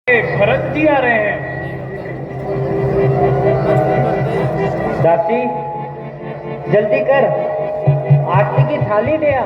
भरत जी आ रहे हैं। दासी, जल्दी कर, आरती की थाली दे आ।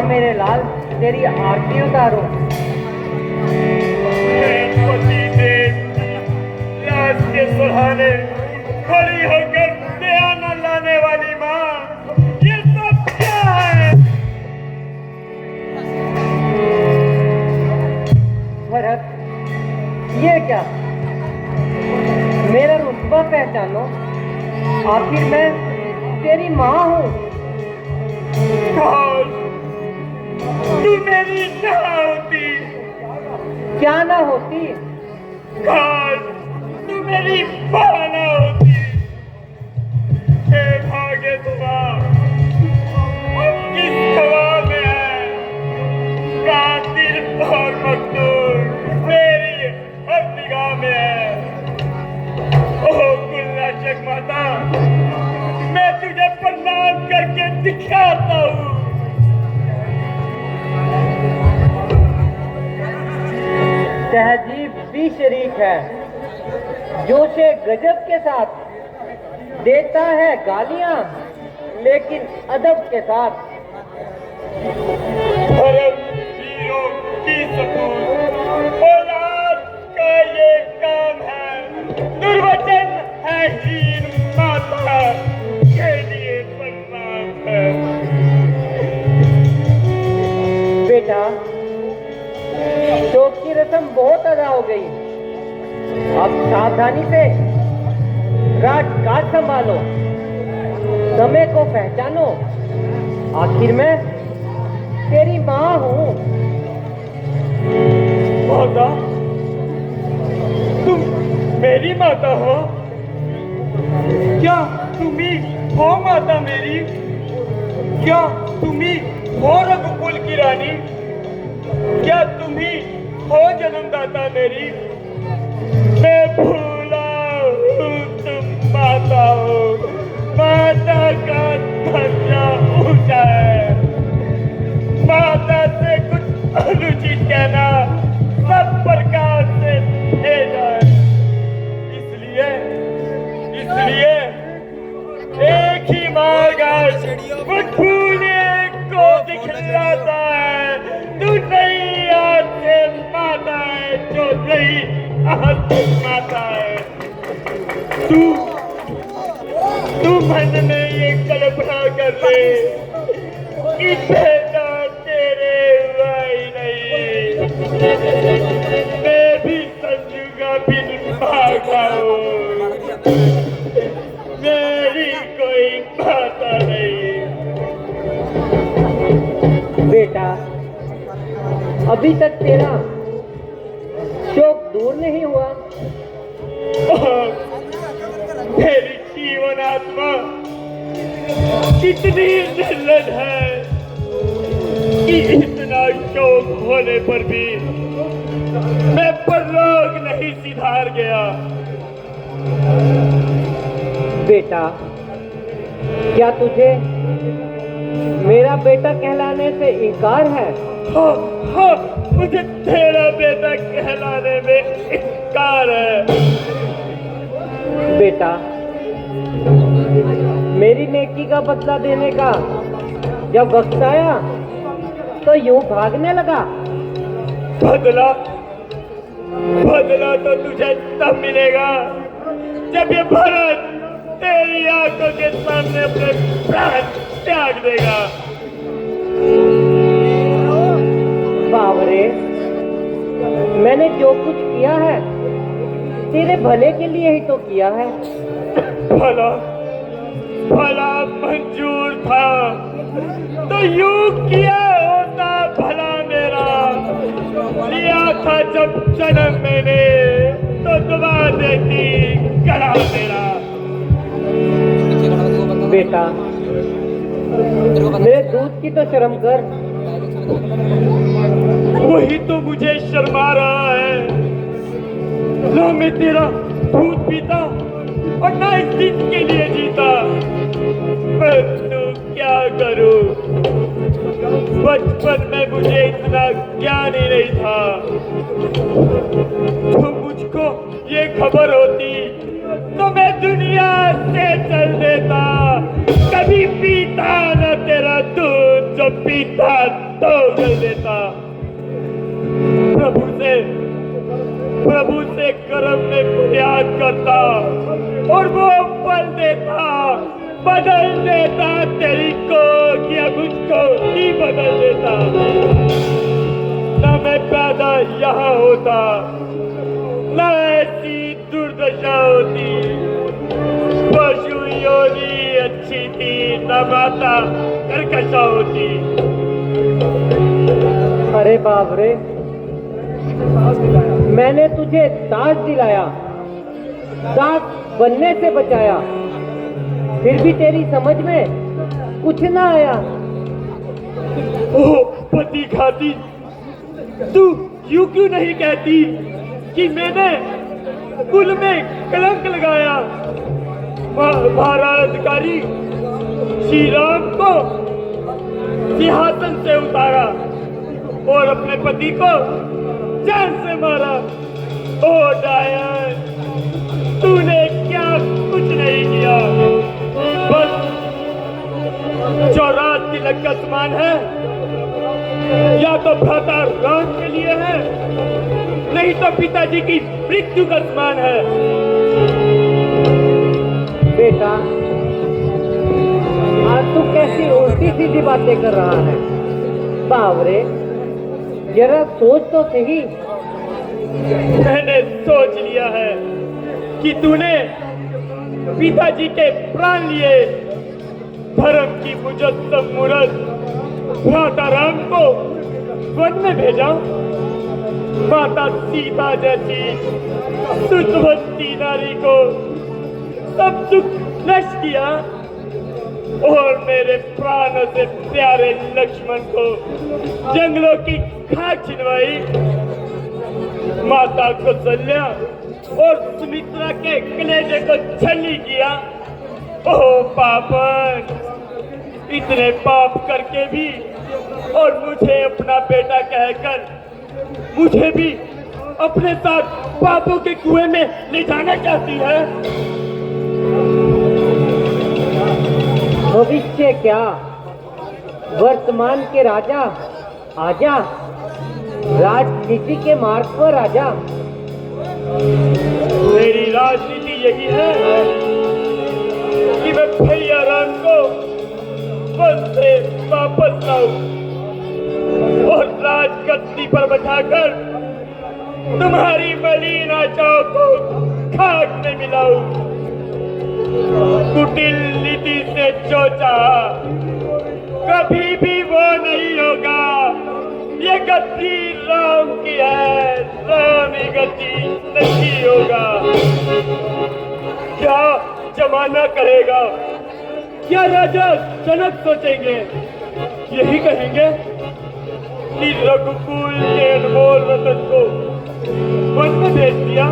मेरे लाल, तेरी आरती उतारो। लाश के सुहाने खड़ी होकर दया न लाने वाली माँ, ये सब क्या है? भरत, ये क्या? मेरा रुतबा पहचानो, आखिर मैं तेरी माँ हूँ। तू मेरी ना होती। क्या ना होती? काश तू मेरी माँ ना होती। हे भाग्य तुम्हारा किस खवा में है? कातिल और मकतूल मेरी हर निगाह में है। ओह गुल्लाशक माता, मैं तुझे प्रणाम करके दिखाता हूँ। तहजीब भी शरीक है, जोशे गजब के साथ देता है गालियां, लेकिन अदब के साथ। वीरों की सपूत औलाद का ये काम है, दुर्वचन है हीन माता के लिए प्रणाम है। बेटा, शोक की रस्म बहुत अदा हो गई, अब सावधानी से राजकाज संभालो, समय को पहचानो। आखिर मैं तेरी माँ हूँ। माता, तुम मेरी माता हो? क्या तुम ही हो माता मेरी? क्या तुम ही हो रघुकुल की रानी? क्या तुम ही हो जन्मदाता मेरी? मैं भूला हूँ तुम माता हो। माता का दर्जा ऊंचा है। माता से कुछ अनुचित कहना सब प्रकार से भेजा है। इसलिए एक ही मार्ग है, वो भूले को दिखलाता है। तू नहीं आते माता है, जो नहीं आते माता है। तू मन में ये कल्पना कर ले कि बेटा तेरे भाई नहीं, मैं भी संजू का बिन भागा हूँ। मेरी कोई माता नहीं। बेटा, अभी तक तेरा शोक दूर नहीं हुआ। मेरी जीवन आत्मा कितनी निर्लज है कि इतना शोक होने पर भी मैं परलोक नहीं सिधार गया। बेटा, क्या तुझे मेरा बेटा कहलाने से इनकार है? हाँ, हाँ, मुझे तेरा बेटा कहलाने में इनकार है। बेटा, मेरी नेकी का बदला देने का जब वक्त आया तो यूं भागने लगा। बदला तो तुझे तब मिलेगा जब ये भारत तेरी आंखों के सामने अपने प्राण त्याग देगा। बावरे, मैंने जो कुछ किया है तेरे भले के लिए ही तो किया है। भला मंजूर था तो यूं किया होता भला मेरा। लिया था जब जन्म मैंने, तो दुआ देती गला तेरा। बेटा, मेरे दूध की तो शर्म कर। वही तो मुझे शर्मा रहा है। ना मैं तेरा दूध पीता और ना इस दिन के लिए जीता। पर तू क्या करूं, बचपन में मुझे इतना ज्ञान ही नहीं था। तो मुझको ये खबर होती तो मैं दुनिया से चल देता। कभी पीता न तेरा दूध, जो पीता तो जल देता। प्रभु से कर्म में फरियाद करता और वो फल देता, बदल देता तेरी को या मुझको ही बदल देता। न मैं पैदा यहाँ होता, न ऐसी दुर्दशा होती। पशु योनि अच्छी थी, न माता कर्कशा होती। अरे बाप रे, मैंने तुझे दास दिलाया, दास बनने से बचाया, फिर भी तेरी समझ में कुछ ना आया। ओ पति खाती, तू यूं क्यों नहीं कहती कि मैंने कुल में कलंक लगाया। महाराज अधिकारी श्री राम को सिंहासन से उतारा और अपने पति को जान से मारा। ओ डायन, तूने क्या कुछ नहीं किया, बस जो रात तिलक का समान है या तो भ्राता राम के लिए है, नहीं तो पिताजी की मृत्यु का समान है। बेटा, आज तू कैसी उल्टी सीधी बातें कर रहा है। बावरे, जरा सोच तो सही। मैंने सोच लिया है कि तूने पिताजी के प्राण लिए धर्म की मुजस्सम मूरत भ्राता राम को वन में भेजा। माता सीता जैसी सुतवती नारी को सब सुख नष्ट किया और मेरे प्राणों से प्यारे लक्ष्मण को जंगलों की खाक छिनवाई। माता कौशल्या और सुमित्रा के कलेजे को छलनी किया। ओह पापन, इतने पाप करके भी और मुझे अपना बेटा कहकर मुझे भी अपने साथ पापों के कुएं में ले जाना चाहती है। भविष्य क्या, वर्तमान के राजा आजा, राजनीति के मार्ग पर आजा। मेरी राजनीति यही है कि मैं भैया राम को वन से वापस लाऊं और राजगद्दी पर बैठाकर तुम्हारी मलिन आशाओं को खाक में मिलाऊं। कुटिल नीति से जो चाहा कभी भी वो नहीं होगा। ये गद्दी राम की है, राम ही गद्दी नहीं होगा। क्या जमाना कहेगा, क्या राजा जनक सोचेंगे, यही कहेंगे कि रघुकुल के अनमोल रतन को वन में भेज दिया।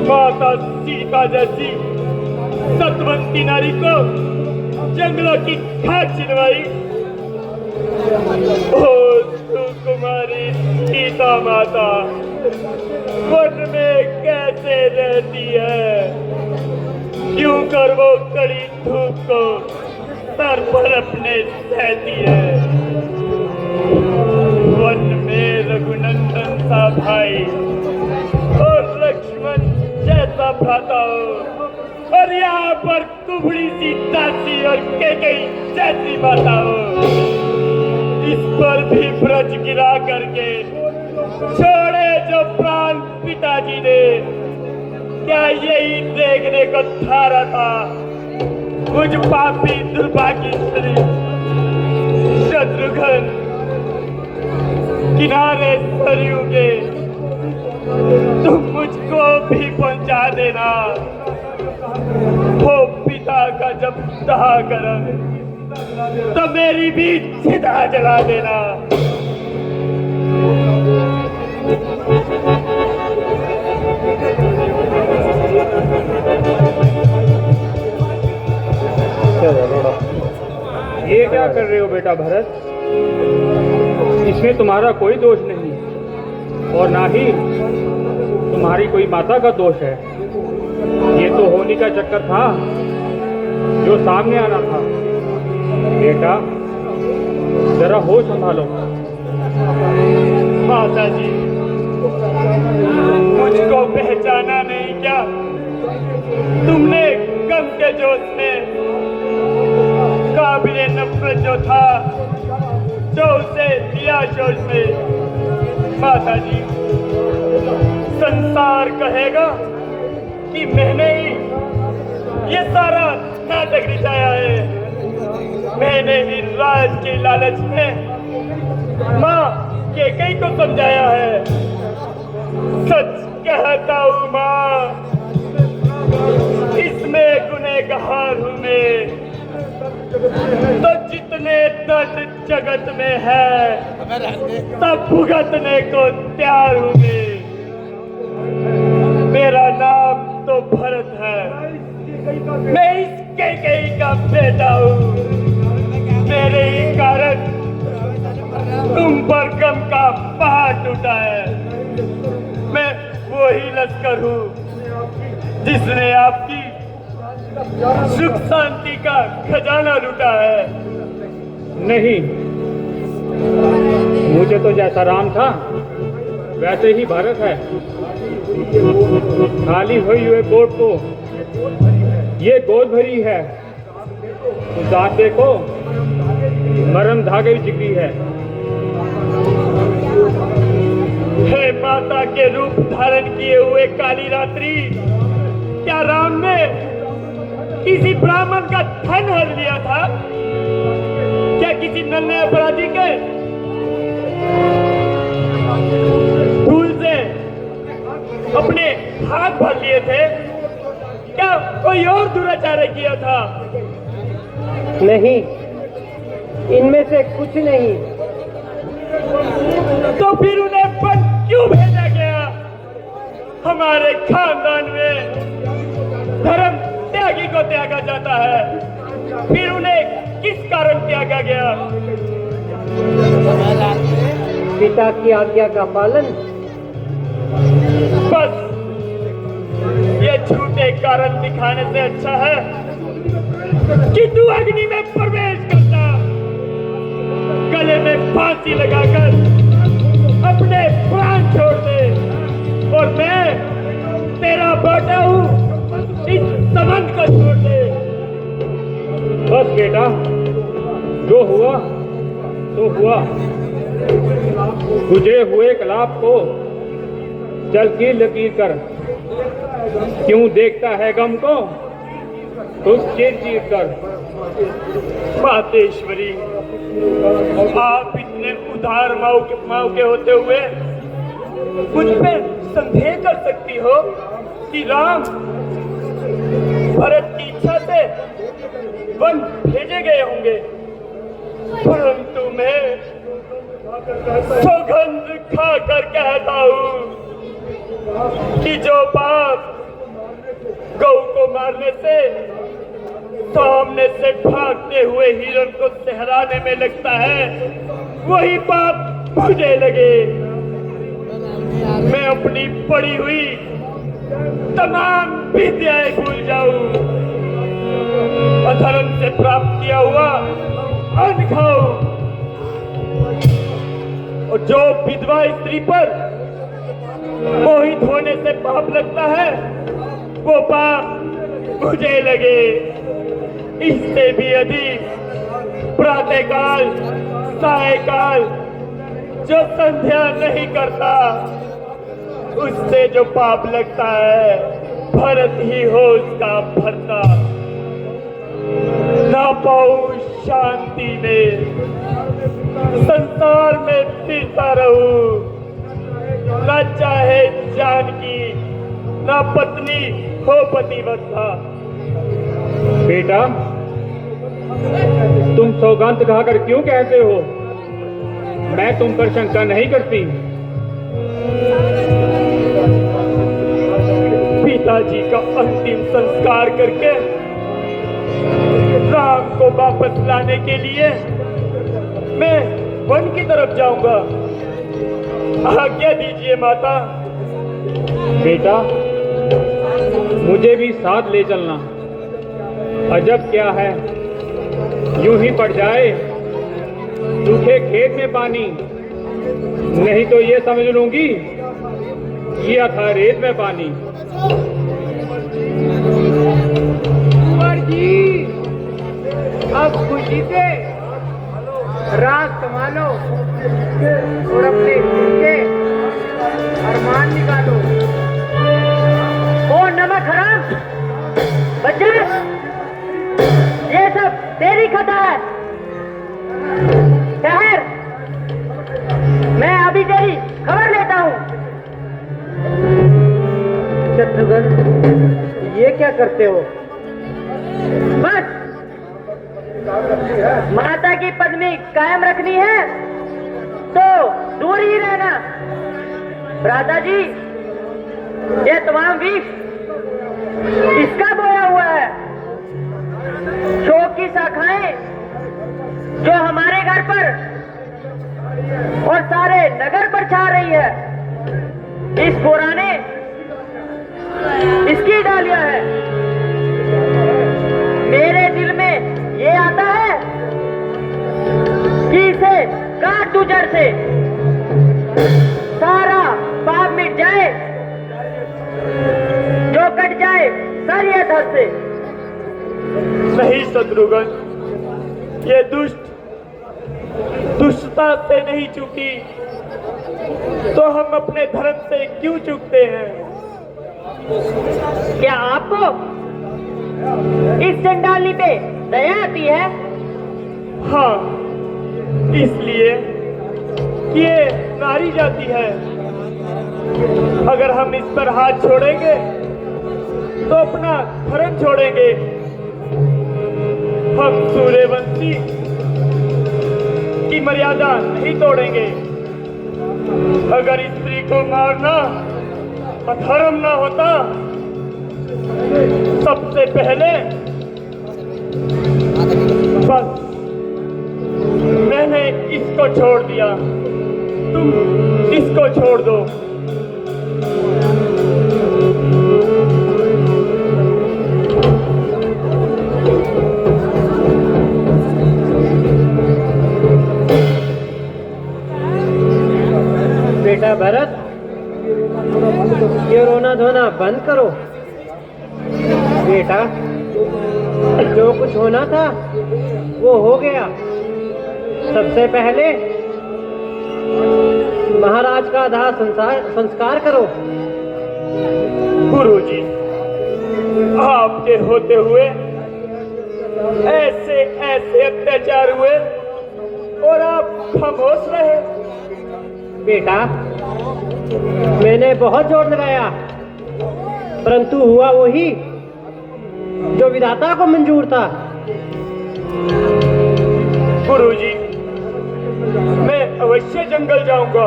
माता सीता जैसी सतवंती नारी को जंगलों की खाक छिनवाई। ओ सुकुमारी सीता माता वन में कैसे रहती है, क्यों कर वो कड़ी धूप को सर पर अपने सहती है। वन में रघुनंदन सा भाई और लक्ष्मण जैसा भ्राता हो, और यहाँ पर कुबड़ी सी दासी और केकई जैसी माता हो। इस पर भी ब्रज गिरा करके छोड़े जो प्राण पिताजी ने, क्या यही देखने को धारा था मुझ पापी दुर्भाग्यशाली शत्रुघ्न। किनारे सरयू के तुम मुझको भी पहुंचा देना। हो पिता का जब दहा करम तो मेरी भी चिता जला देना। ये क्या कर रहे हो बेटा भरत? इसमें तुम्हारा कोई दोष नहीं और ना ही तुम्हारी कोई माता का दोष है। ये तो होली का चक्कर था जो सामने आना था। बेटा जरा होश संभालो। माता जी, मुझको पहचाना नहीं क्या? तुमने गम के जोश में काबिले नफरत जो था जो उसे दिया जोश में। माता जी, संसार कहेगा कि मैंने ही ये सारा नाटक रचाया है। मैंने ही राज के लालच में माँ कैकेयी को समझाया है। सच कहता हूँ माँ, इसमें गुनहगार हूँ मैं। तो जितने दर्द जगत में है सब भुगतने को तैयार हूँ मैं। मेरा नाम तो भरत है, मैं इस कैकेयी का बेटा हूँ। मेरे ही कारण तुम पर गम का पहाड़ टूटा है। मैं वही लश्कर हूँ जिसने आपकी सुख शांति का खजाना लूटा है। नहीं, मुझे तो जैसा राम था वैसे ही भरत है। खाली हुई हुए गोद को ये गोद भरी है। तो दांत देखो, मरम धागे भी जिगरी है। हे माता के रूप धारण किए हुए काली रात्रि, क्या राम ने किसी ब्राह्मण का धन हर लिया था? क्या किसी नन्हे अपराधी के भूल से अपने हाथ भर लिए थे? क्या कोई और दुराचार किया था? नहीं, इनमें से कुछ नहीं। तो फिर उन्हें वन क्यों भेजा गया? हमारे खानदान में धर्म त्यागी को त्यागा जाता है, फिर उन्हें किस कारण त्यागा गया? पिता की आज्ञा का पालन। बस ये झूठे कारण दिखाने से अच्छा है कि तू अग्नि में प्रवेश करता, गले में फांसी लगाकर अपने प्राण छोड़ दे, और मैं तेरा बेटा हूँ, इस संबंध को छोड़ दे। बस बेटा, जो हुआ तो हुआ। तुझे हुए कलाप को जल की लकीर कर। क्यों देखता है गम को तो चीर चीर कर। मातेश्वरी, आप इतने उदार माऊ के होते हुए मुझ पे संदेह कर सकती हो कि राम भरत की इच्छा से वन भेजे गए होंगे, परंतु मैं सौगंध खाकर कहता हूँ कि जो पाप गौ को मारने से सामने से भागते हुए हिरण को सहराने में लगता है, वही पाप मुझे लगे। मैं अपनी पड़ी हुई तमाम विद्याएं भूल जाऊं, अधर्म से प्राप्त किया हुआ अन्न खाऊं, और जो विधवा स्त्री पर मोहित होने से पाप लगता है, वो पाप मुझे लगे। इससे भी अधिक प्रातःकाल सायकाल जो संध्या नहीं करता, उससे जो पाप लगता है, भरत ही हो उसका भरता। ना पाऊं शांति में संसार में फिरता रहूं, न चाहे जानकी, न पत्नी हो पतिव्रता। बेटा, तुम सौगंध खाकर क्यों कहते हो? मैं तुम पर शंका नहीं करती। पिताजी का अंतिम संस्कार करके राम को वापस लाने के लिए मैं वन की तरफ जाऊंगा। आज्ञा दीजिए माता। बेटा, मुझे भी साथ ले चलना। अजब क्या है, यूं ही पड़ जाए सूखे खेत में पानी, नहीं तो ये समझ लूंगी ये था रेत में पानी। कुंवर जी, अब खुशी से राज संभालो और अपने दिल के अरमान निकालो। ओ नमक हराम बच्चे, ये सब तेरी खता है। ठहर, मैं अभी तेरी खबर लेता हूँ। शत्रुघ्न, ये क्या करते हो? बस माता की पदवी कायम रखनी है तो दूर ही रहना। भ्राता जी, ये तमाम विष इसका बोया हुआ है। शोक की शाखाएं जो हमारे घर पर और सारे नगर पर छा रही है, इस पुराने इसकी डालियां है। मेरे दिल में ये आता है कि इसे काट दूं जड़ से, सारा पाप मिट जाए, जो कट जाए सर ये धड़ से। नहीं शत्रुघ्न, ये दुष्टता से नहीं चूकी तो हम अपने धर्म से क्यों चूकते हैं? क्या आपको इस चंडाली पे दया आती है? हाँ, इसलिए कि ये नारी जाति है। अगर हम इस पर हाथ छोड़ेंगे तो अपना धर्म छोड़ेंगे। हम सूर्यवंशी की मर्यादा नहीं तोड़ेंगे। अगर स्त्री को मारना अधर्म ना होता, सबसे पहले बस मैंने इसको छोड़ दिया, तुम इसको छोड़ दो। बेटा भरत, ये रोना धोना बंद करो। बेटा, जो कुछ होना था वो हो गया। सबसे पहले महाराज का दाह संस्कार करो। गुरुजी, आपके होते हुए ऐसे ऐसे अत्याचार हुए और आप खामोश रहे। बेटा, मैंने बहुत जोर लगाया, परंतु हुआ वही जो विधाता को मंजूर था। गुरुजी, मैं अवश्य जंगल जाऊंगा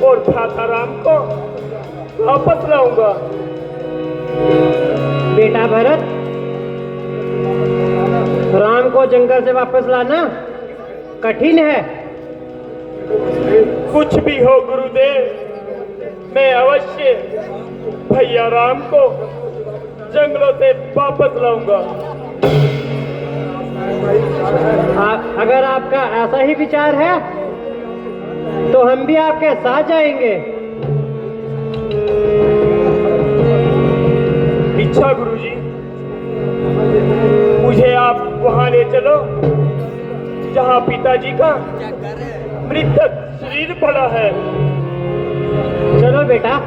और भ्राता राम को वापस लाऊंगा। बेटा भरत, राम को जंगल से वापस लाना कठिन है। कुछ भी हो गुरुदेव, मैं अवश्य भैया राम को जंगलों से वापस लाऊंगा। अगर आपका ऐसा ही विचार है तो हम भी आपके साथ जाएंगे। इच्छा गुरुजी, मुझे आप वहां ले चलो जहां पिताजी का मृतक शरीर पड़ा है। चलो बेटा।